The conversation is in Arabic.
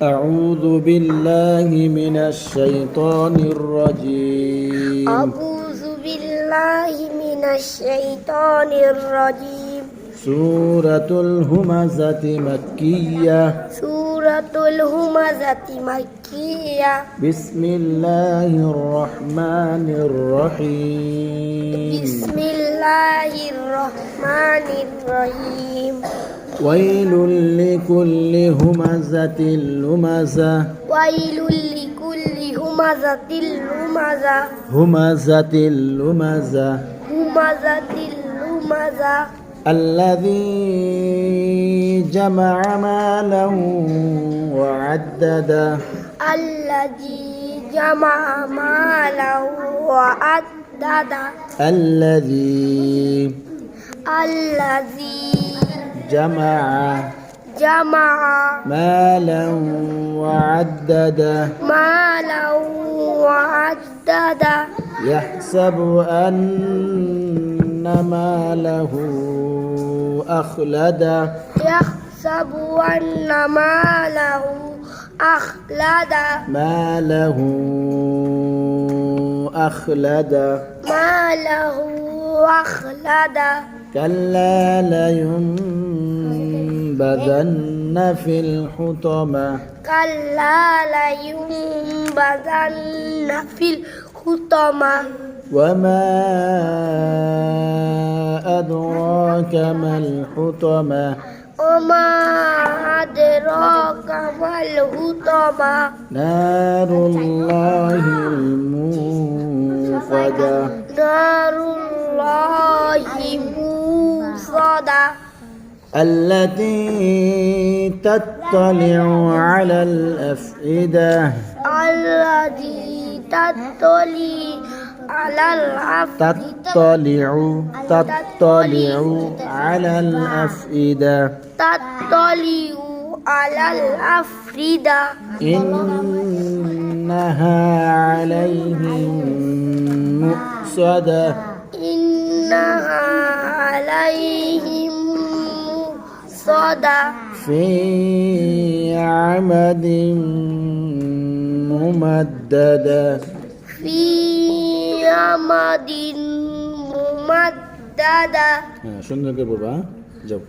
أعوذ بالله من الشيطان الرجيم. أعوذ بالله من الشيطان الرجيم. سورة الهمزة مكية. سورة الهمزة مكية. بسم الله الرحمن الرحيم. بسم الله الرحمن الرحيم. ويل لكل همزة لمزة. ويل لكل همزة لمزة. همزة لمزة. همزة لمزة. الذي جمع مالا وعدده. الذي جمع مالا وعدده. الذي جمع مالا وعدده. مالا وعدده. يحسب أن ماله أخلده. يحسب أن ماله أخلده. ماله أخلده. ماله أخلده. كلا لينبذن في الحطمة. كلا لينبذن في الحطمة. وما أدراك ما الحطمة. وما أدراك ما الحطمة. نار الله الموقدة. نار الله موصدة. التي تطلع على الأفئدة. الذي تطلع على تطلع على الأفئدة. تطلع على الأفئدة. إنها عليهم مؤصدة. إنها عليهم مؤصدة. في عمد ممددة. في عمد ممددة. সুন্দর করে বলবা যাও।